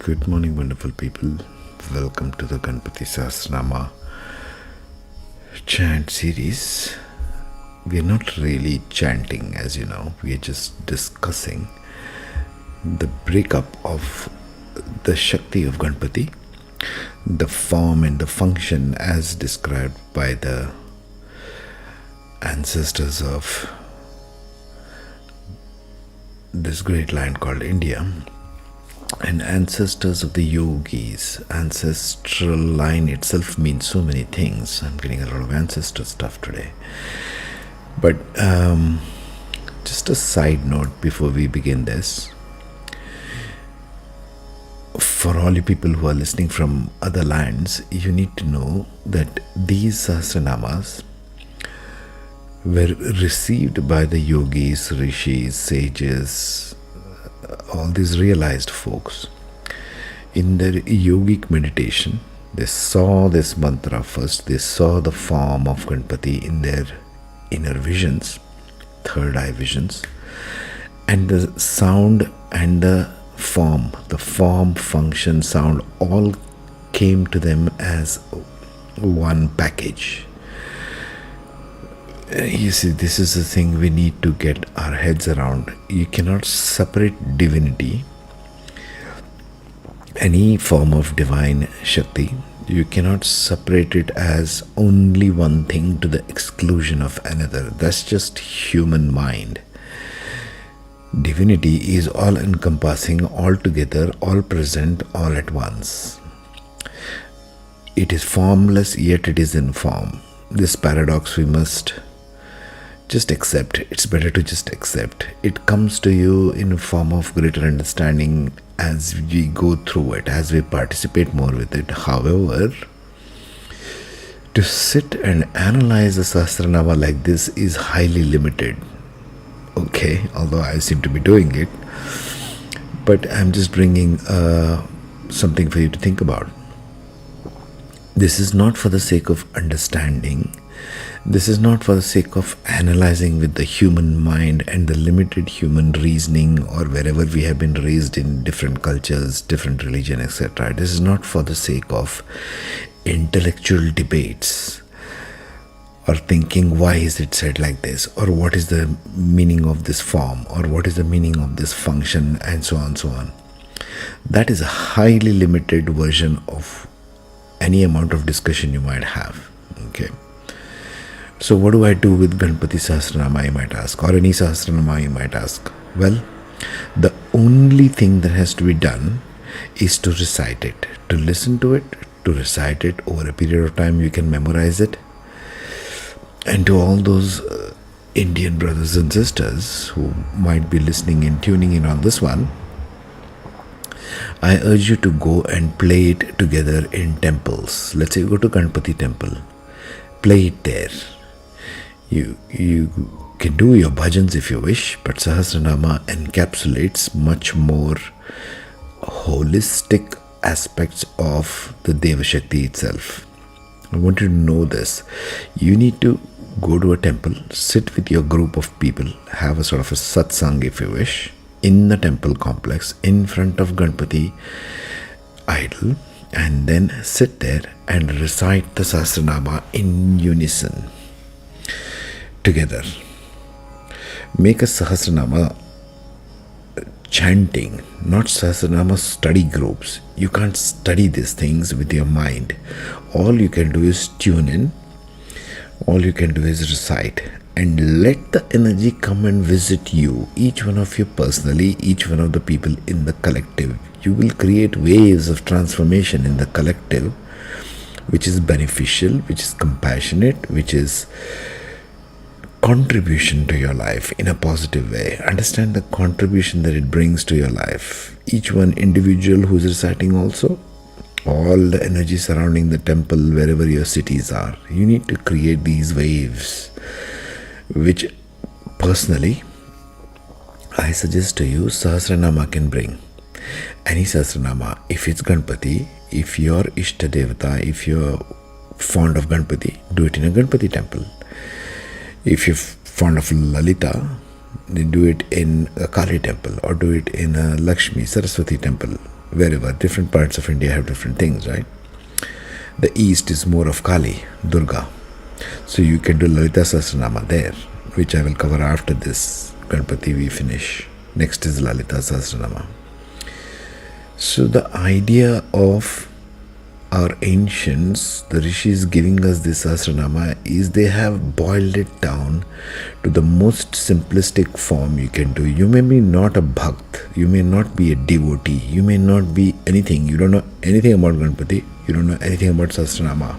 Good morning, wonderful people. Welcome to the Gapapathi Sahasranama chant series. We're not really chanting, as you know, we're just discussing the breakup of the Shakti of Ganapathi, the form and the function as described by the ancestors of this great land called India, and ancestors of the yogis. Ancestral line itself means so many things. I'm getting a lot of ancestor stuff today. But just a side note before we begin this. For all you people who are listening from other lands, you need to know that these Sahasranamas were received by the yogis, rishis, sages, all these realized folks. In their yogic meditation, they saw this mantra first, they saw the form of Ganapathi in their inner visions, third eye visions, and the sound and the form, function, sound, all came to them as one package. You see, this is the thing we need to get our heads around. You cannot separate divinity, any form of divine Shakti. You cannot separate it as only one thing to the exclusion of another. That's just human mind. Divinity is all encompassing, all together, all present, all at once. It is formless, yet it is in form. This paradox we must just accept. It's better to just accept. It comes to you in a form of greater understanding as we go through it, as we participate more with it. However, to sit and analyze a Sahasranama like this is highly limited. Okay, although I seem to be doing it, but I'm just bringing something for you to think about. This is not for the sake of understanding. This is not for the sake of analyzing with the human mind and the limited human reasoning, or wherever we have been raised in different cultures, different religion, etc. This is not for the sake of intellectual debates or thinking why is it said like this, or what is the meaning of this form, or what is the meaning of this function, and so on, so on. That is a highly limited version of any amount of discussion you might have. Okay. So what do I do with Gapapathi Sahasranama, you might ask, or any Sahasranama, you might ask? Well, the only thing that has to be done is to recite it, to listen to it, to recite it over a period of time. You can memorize it. And to all those Indian brothers and sisters who might be listening and tuning in on this one, I urge you to go and play it together in temples. Let's say you go to Ganapathi temple, play it there. You can do your bhajans if you wish, but Sahasranama encapsulates much more holistic aspects of the Devic Shakti itself. I want you to know this. You need to go to a temple, sit with your group of people, have a sort of a satsang if you wish, in the temple complex, in front of Ganapathi idol, and then sit there and recite the Sahasranama in unison together. Make a Sahasranama chanting, not Sahasranama study groups. You can't study these things with your mind. All you can do is tune in. All you can do is recite, and let the energy come and visit you, each one of you personally, each one of the people in the collective. You will create waves of transformation in the collective, which is beneficial, which is compassionate, which is contribution to your life in a positive way. Understand the contribution that it brings to your life. Each one individual who is reciting also, all the energy surrounding the temple, wherever your cities are. You need to create these waves, which personally I suggest to you Sahasranama can bring. Any Sahasranama, if it's Ganapathi, if you're Ishta Devata, if you're fond of Ganapathi, do it in a Ganapathi temple. If you're fond of Lalita, then do it in a Kali temple, or do it in a Lakshmi, Saraswati temple. wherever. Different parts of India have different things, right? The east is more of Kali, Durga. So you can do Lalita Sahasranama there, which I will cover after this Ganapathi we finish. Next is Lalita Sahasranama. So the idea of our ancients, the rishis giving us this Sahasranama, is they have boiled it down to the most simplistic form you can do. You may be not a bhakt, you may not be a devotee, you may not be anything, you don't know anything about Ganapathi, you don't know anything about Sahasranama.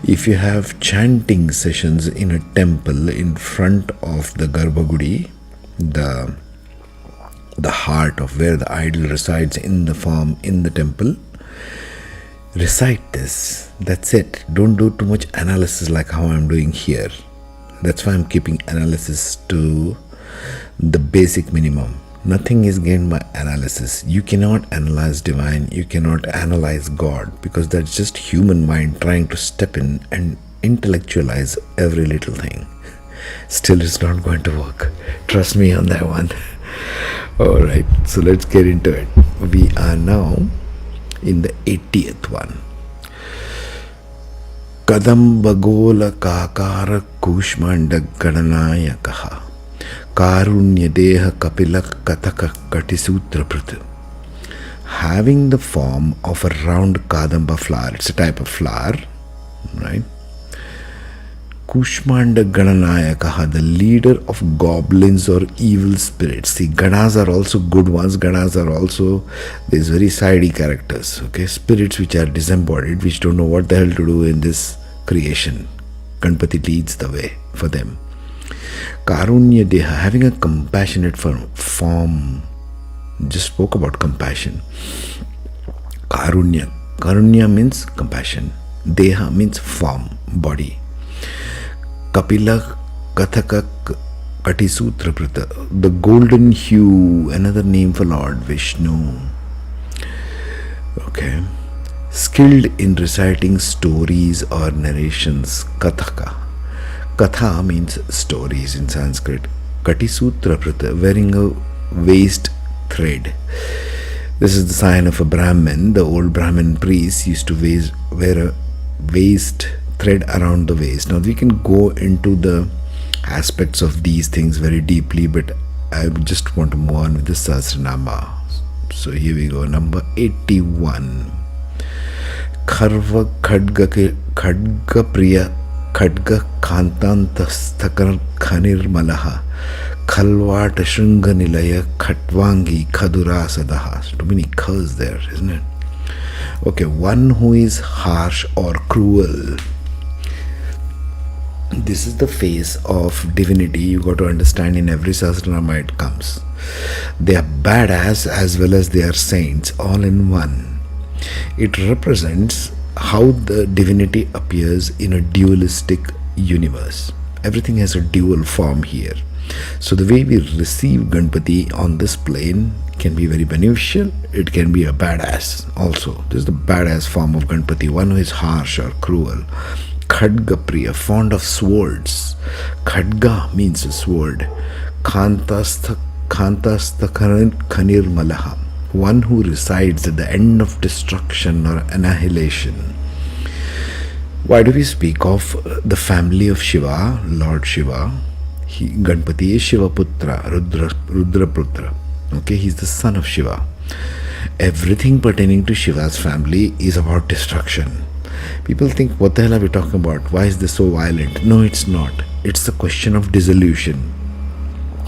If you have chanting sessions in a temple in front of the Garbhagudi, the heart of where the idol resides in the form in the temple, recite this. That's it. Don't do too much analysis like how I'm doing here. That's why I'm keeping analysis to the basic minimum. Nothing is gained by analysis. You cannot analyze divine. You cannot analyze God, because that's just human mind trying to step in and intellectualize every little thing. Still, it's not going to work. Trust me on that one. Alright, so let's get into it. We are now in the 80th one. Kadambagola kakara kushmanda gananayakaha karunya deha kapila kataka katisutra prit. Having the form of a round kadamba flower, it's a type of flower, right? Kushmanda Gananayakaha, the leader of goblins or evil spirits. See, Ganas are also good ones. Ganas are also these very sidey characters. Okay, spirits which are disembodied, which don't know what the hell to do in this creation. Ganapathi leads the way for them. Karunya Deha, having a compassionate form. Just spoke about compassion. Karunya. Karunya means compassion. Deha means form, body. Kapila Kathaka Katisutra Prita, the golden hue, another name for Lord Vishnu. Okay. Skilled in reciting stories or narrations. Kathaka. Katha means stories in Sanskrit. Katisutra Prita, wearing a waist thread. This is the sign of a Brahmin. The old Brahmin priests used to wear a waist thread around the waist. Now we can go into the aspects of these things very deeply, but I just want to move on with the Sahasranama. So here we go, number 81. Kharva khadga priya khadga kantantasthakar khanir malaha khalvata shunga nilaya khatvangi khadura sadaha. Too many khas there, isn't it? Okay, one who is harsh or cruel. This is the face of divinity. You got to understand, in every Sahasranama it comes. They are badass as well as they are saints, all in one. It represents how the divinity appears in a dualistic universe. Everything has a dual form here. So the way we receive Ganapathi on this plane can be very beneficial. It can be a badass also. This is the badass form of Ganapathi, one who is harsh or cruel. Khadga priya, fond of swords. Khadga means a sword. Kantastha khanir malaha, one who resides at the end of destruction or annihilation. Why do we speak of the family of Shiva, Lord Shiva? Ganapathi is Shiva Putra, Rudra Putra. Okay, he's the son of Shiva. Everything pertaining to Shiva's family is about destruction. People think, what the hell are we talking about? Why is this so violent? No, it's not. It's the question of dissolution.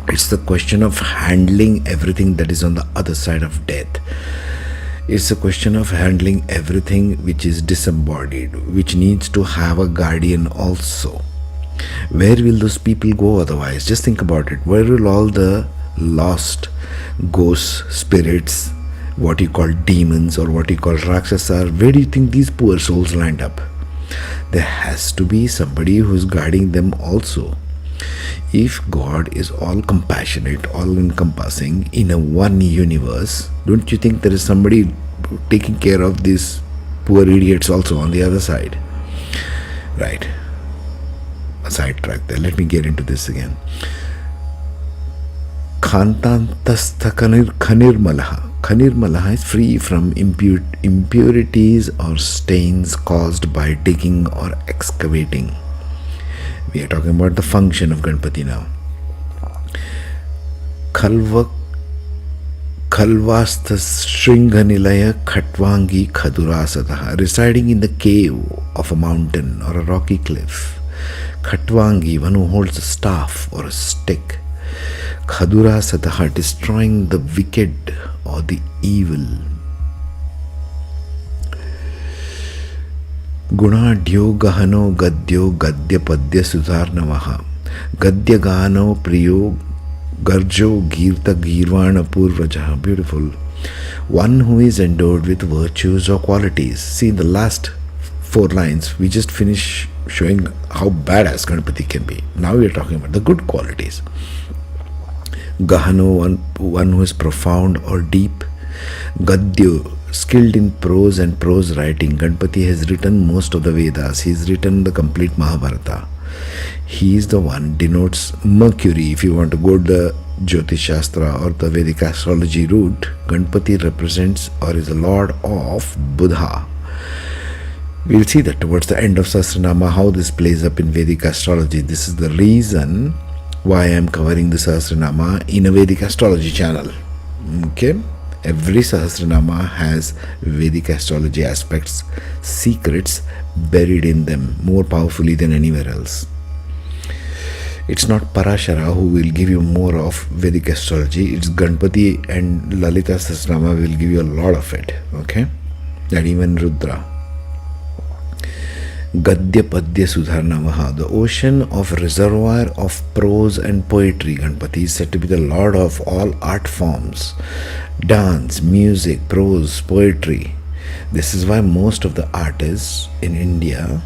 It's the question of handling everything that is on the other side of death. It's a question of handling everything which is disembodied, which needs to have a guardian also. Where will those people go otherwise? Just think about it. Where will all the lost ghosts, spirits, what you call demons or what you call rakshasa, where do you think these poor souls land up? There has to be somebody who's guiding them also. If God is all compassionate, all encompassing in a one universe, don't you think there is somebody taking care of these poor idiots also on the other side? Right. A sidetrack there. Let me get into this again. Kantantastha khanir malaha. Khanirmala is free from impurities or stains caused by digging or excavating. We are talking about the function of Ganpati now. Khalvastas Shringanilaya Khatvangi Khadurasataha, residing in the cave of a mountain or a rocky cliff. Khatvangi, one who holds a staff or a stick. Khadurasataha, destroying the wicked or the evil. Gunadhyo Gahano Gadyo Gadya Padya Sudharnavaha, Gadya Gano Priyo Garjo Girta Girvana Purvajaha. Beautiful. One who is endowed with virtues or qualities. See, in the last 4 lines, we just finished showing how badass Ganapati can be. Now we are talking about the good qualities. Gahano, one who is profound or deep. Gadyo, skilled in prose and prose writing. Ganpati has written most of the Vedas. He has written the complete Mahabharata. He is the one, denotes Mercury. If you want to go to the Jyotish Shastra or the Vedic Astrology route, Ganpati represents or is the lord of Buddha. We'll see that towards the end of Sahasranama, how this plays up in Vedic Astrology. This is the reason why I am covering the Sahasranama in a Vedic Astrology channel. Okay? Every Sahasranama has Vedic Astrology aspects, secrets buried in them more powerfully than anywhere else. It's not Parashara who will give you more of Vedic Astrology. It's Ganpati and Lalita Sahasranama will give you a lot of it. Okay? And even Rudra. Gadya Padya Sudharnavaha, the ocean of reservoir of prose and poetry. Ganpati is said to be the lord of all art forms. Dance, music, prose, poetry. This is why most of the artists in India,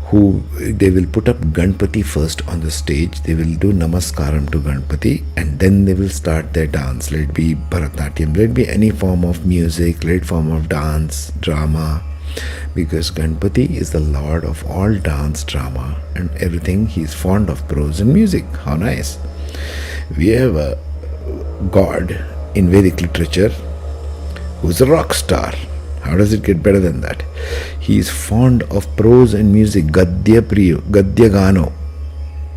who they will put up Ganpati first on the stage, they will do Namaskaram to Ganpati and then they will start their dance. Let it be Bharatanatyam, let it be any form of music, let it form of dance, drama. Because Ganpati is the lord of all dance, drama and everything. He is fond of prose and music. How nice. We have a god in Vedic literature who is a rock star. How does it get better than that? He is fond of prose and music. Gadya Priyo, Gadya Gano,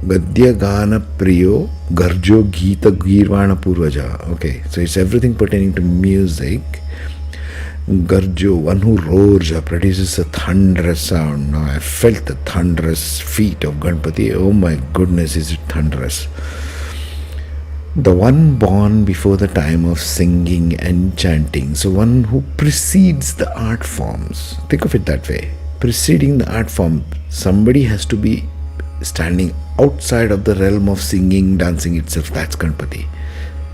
Gadya Gana Priyo, Garjo Gita Girvana Purvaja. Okay, so it's everything pertaining to music. Garjo, one who roars or produces a thunderous sound. Now I felt the thunderous feet of Ganpati. Oh my goodness, is it thunderous? The one born before the time of singing and chanting. So one who precedes the art forms. Think of it that way. Preceding the art form. Somebody has to be standing outside of the realm of singing, dancing itself. That's Ganpati.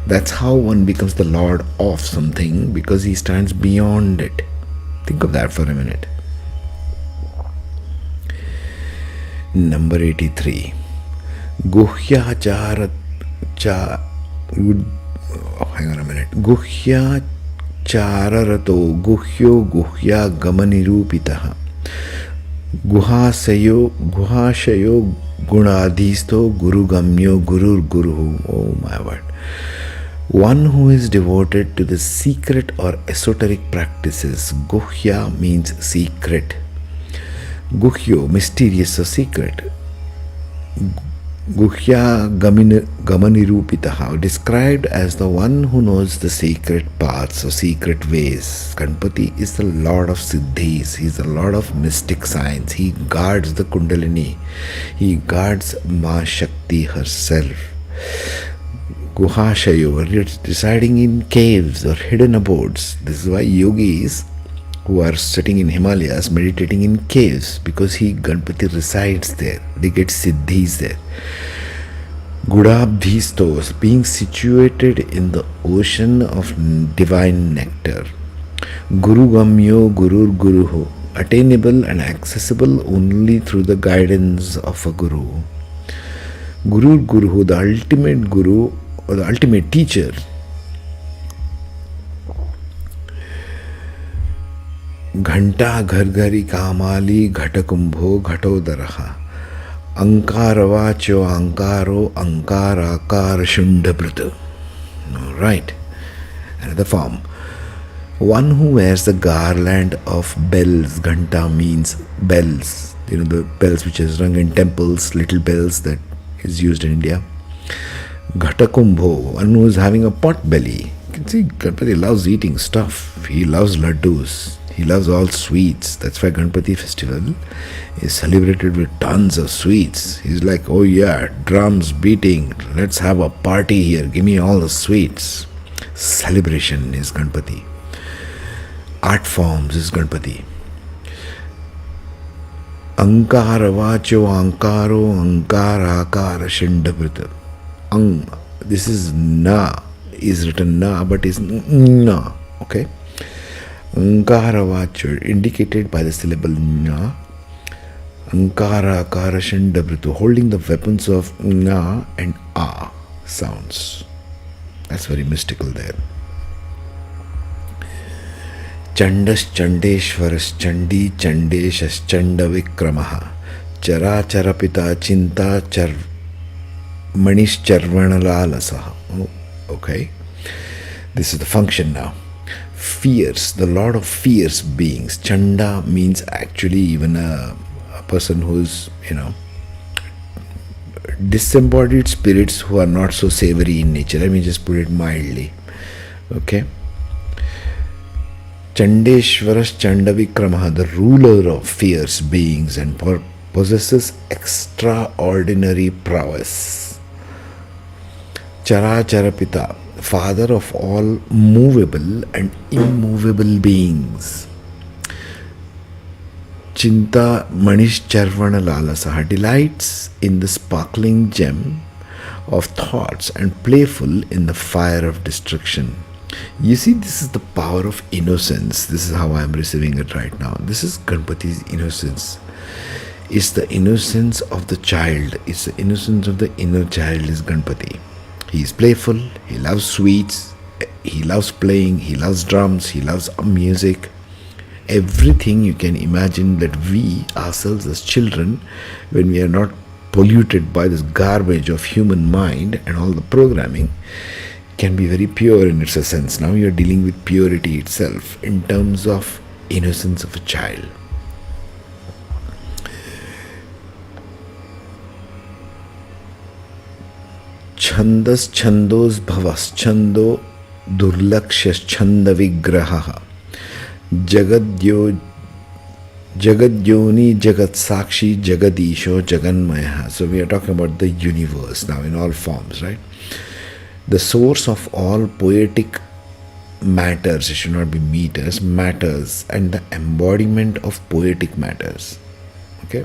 That's how one becomes the lord of something, because he stands beyond it. Think of that for a minute. Number 83. Guhya hang on a minute. Guhya chararato guhyo guhya gamanirupitaha guhashayo gunadhisto gurugamyo gurur guru. Oh my word. One who is devoted to the secret or esoteric practices. Guhya means secret. Guhyo, mysterious or secret. Guhya Gamanirupitaha, described as the one who knows the secret paths or secret ways. Ganpati is the lord of siddhis. He is the lord of mystic science. He guards the Kundalini. He guards Ma Shakti herself. Guhashayo, residing in caves or hidden abodes. This is why yogis who are sitting in Himalayas meditating in caves, because Ganpati resides there. They get siddhis there. Gudabdhistos, being situated in the ocean of divine nectar. Gurugamyo Gurur Guruho, attainable and accessible only through the guidance of a guru. Gurur Guruho, the ultimate guru or the ultimate teacher. Ghanta Ghargari Kamali Ghatakumbho Ghatodaraha Ankaravacho Ankaro Ankarakar Shundabruta. Alright. Another form. One who wears the garland of bells. Ghanta means bells. You know, the bells which is rung in temples, little bells that is used in India. Ghatakumbho, one who is having a pot belly. You can see Ganpati loves eating stuff. He loves laddus. He loves all sweets. That's why Ganpati festival is celebrated with tons of sweets. He's like, oh yeah, drums beating. Let's have a party here. Give me all the sweets. Celebration is Ganpati. Art forms is Ganpati. Ankara vacho ankaro ankara akara shindabrita. This is na, is written na, but is na. Okay. Ankara vacho, indicated by the syllable na. Ankara akara shindabrita, holding the weapons of na and a sounds. That's very mystical there. Chandas Chandeshwaras Chandi Chandeshas Chanda Vikramaha Chara Charapita Chinta Char Manish Charvanalalasaha. Oh, okay. This is the function now. Fierce, the Lord of fierce beings. Chanda means actually even a person who's, disembodied spirits who are not so savory in nature. Let me just put it mildly. Okay. Chandeshwaras Chandavikramaha, the ruler of fierce beings and possesses extraordinary prowess. Characharapita, father of all movable and immovable beings. Chinta Manish Charvana Lalasaha, delights in the sparkling gem of thoughts and playful in the fire of destruction. You see, this is the power of innocence. This is how I am receiving it right now. This is Ganpati's innocence. It's the innocence of the child. It's the innocence of the inner child is Ganpati. He is playful. He loves sweets. He loves playing. He loves drums. He loves music. Everything you can imagine that we ourselves as children, when we are not polluted by this garbage of human mind and all the programming, can be very pure in its essence. Now you are dealing with purity itself in terms of innocence of a child. Chandas Chandos Bhavas Chando Durlakshas Chanda Vigraha Jagadyoni Jagat Sakshi Jagadisho Jaganmaya. So we are talking about the universe now in all forms, right? The source of all poetic matters, it should not be meters, matters, and the embodiment of poetic matters. Okay?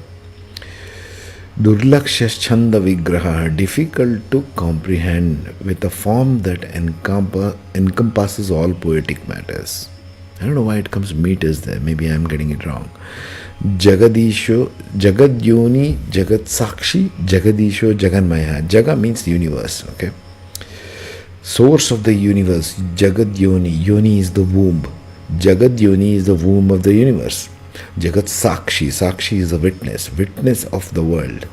Durlakshya Chanda Vigraha, difficult to comprehend with a form that encompasses all poetic matters. I don't know why it comes meters there, maybe I am getting it wrong. Jagadisho, Jagadyoni, Jagat Sakshi, Jagadisho, Jaganmaya. Jaga means universe, okay? Source of the universe, Jagad Yoni. Yoni is the womb. Jagad Yoni is the womb of the universe. Jagat Sakshi. Sakshi is the witness. Witness of the world.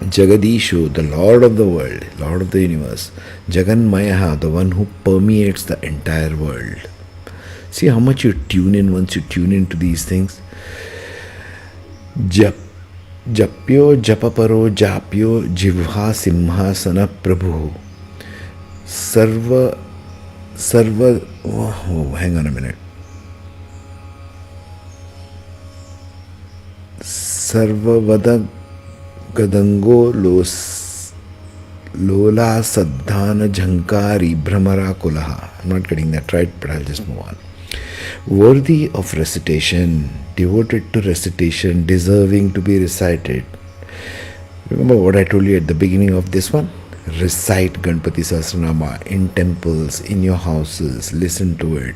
Jagadishu, the Lord of the world, Lord of the universe. Jaganmayaha, the one who permeates the entire world. See how much you tune in once you tune into these things. Japyo Japaparo Japyo Jivha Simhasana Prabhu. Sarva, hang on a minute. Sarvavada Gadango Lola Sadhana Jhankari Brahmara Kulaha. I'm not getting that right, but I'll just move on. Worthy of recitation, devoted to recitation, deserving to be recited. Remember what I told you at the beginning of this one? Recite Gapapathi Sahasranama in temples, in your houses, listen to it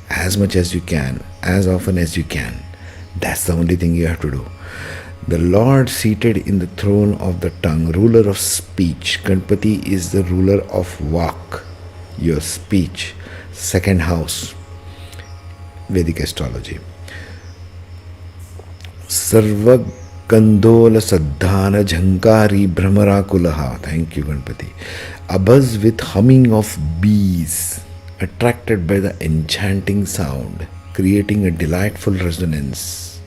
as much as you can, as often as you can. That's the only thing you have to do. The Lord seated in the throne of the tongue, ruler of speech. Ganapathi is the ruler of Vak, your speech. Second house, Vedic Astrology. Sarva Kandola Sadhana Jhankari Brahmarakulaha. Thank you, Ganapathi. A buzz with humming of bees. attracted by the enchanting sound, creating a delightful resonance.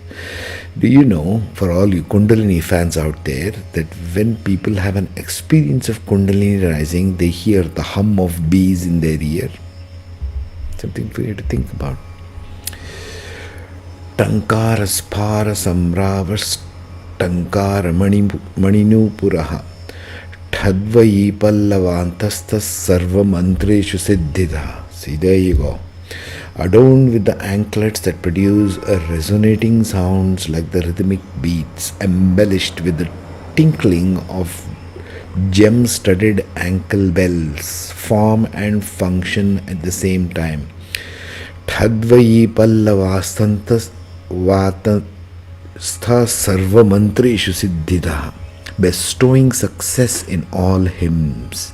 Do you know, for all you Kundalini fans out there, that when people have an experience of Kundalini rising, they hear the hum of bees in their ear? Something for you to think about. Tankara Spara Samravas Tankara Maninupuraha Thadvayi Pallavantastas Sarva Mantreshu Siddhida. See, there you go. Adorned with the anklets that produce a resonating sounds like the rhythmic beats, embellished with the tinkling of gem-studded ankle bells, form and function at the same time. Thadvayi Pallavastantas Vatastha Sarva Mantreshu Siddhida, bestowing success in all hymns,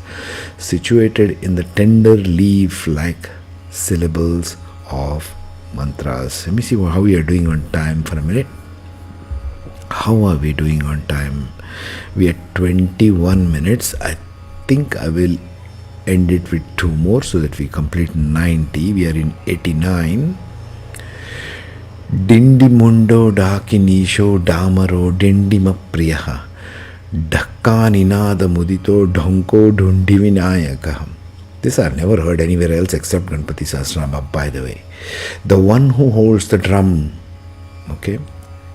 situated in the tender leaf-like syllables of mantras. Let me see how we are doing on time for a minute. How are we doing on time? We are 21 minutes. I think I will end it with 2 more so that we complete 90. We are in 89. Dindi mundo dakinisho damaro dindima priyaha dakkaninada mudito dhonko dhundi vinayakah. This I've never heard anywhere else except Ganapathi Sahasranama, by the way. The one who holds the drum, okay?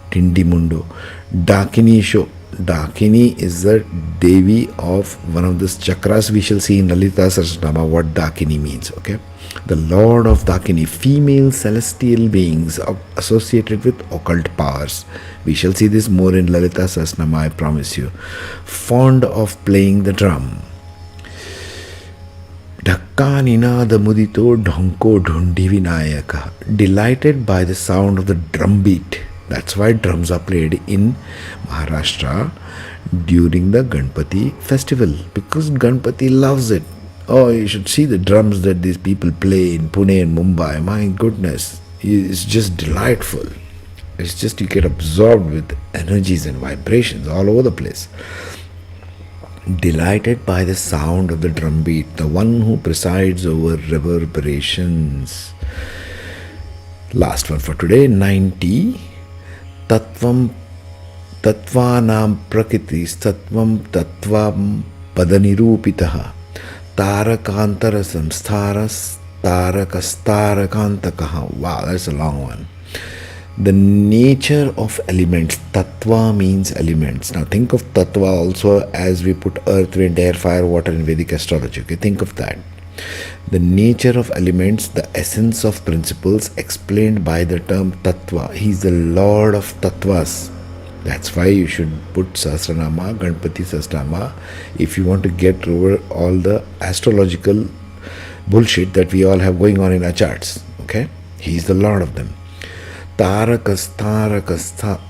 Dindi mundo. Dakini show. Dakini is the Devi of one of the chakras. We shall see in Lalita Sahasranama what Dakini means, okay? The Lord of Dakini, female celestial beings associated with occult powers. We shall see this more in Lalita Sahasranama, I promise you. Fond of playing the drum. Dakkaninada mudito dhonko dhundi vinayaka. Delighted by the sound of the drum beat. That's why drums are played in Maharashtra during the Ganapathi festival, because Ganapathi loves it. Oh, you should see the drums that these people play in Pune and Mumbai. My goodness, it's just delightful. It's just you get absorbed with energies and vibrations all over the place. Delighted by the sound of the drum beat, the one who presides over reverberations. Last one for today, 90. Tattvam Tattvanam Prakritis Tattvam Tattvam Padanirupitaha Tarakantara Samstharas Tarakastharakantakaha. Wow, that's a long one. The nature of elements. Tattva means elements. Now think of Tattva also as we put earth, wind, air, fire, water in Vedic Astrology. Okay, think of that. The nature of elements, the essence of principles explained by the term Tattva. He is the Lord of Tattvas. That's why you should put Sahasranama, Ganapathi Sahasranama, if you want to get over all the astrological bullshit that we all have going on in our charts. Okay? He is the Lord of them.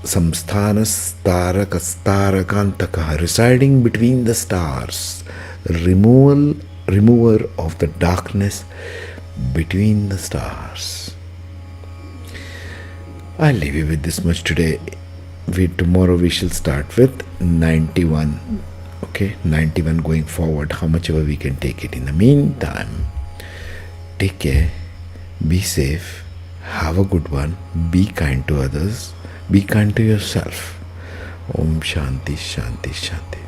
Samsthanas Tarakastharakantaka, residing between the stars, remover of the darkness between the stars. I'll leave you with this much today. Tomorrow we shall start with 91. Okay, 91 going forward, how much ever we can take it. In the meantime, take care, be safe, have a good one, be kind to others, be kind to yourself. Om Shanti, Shanti, Shanti.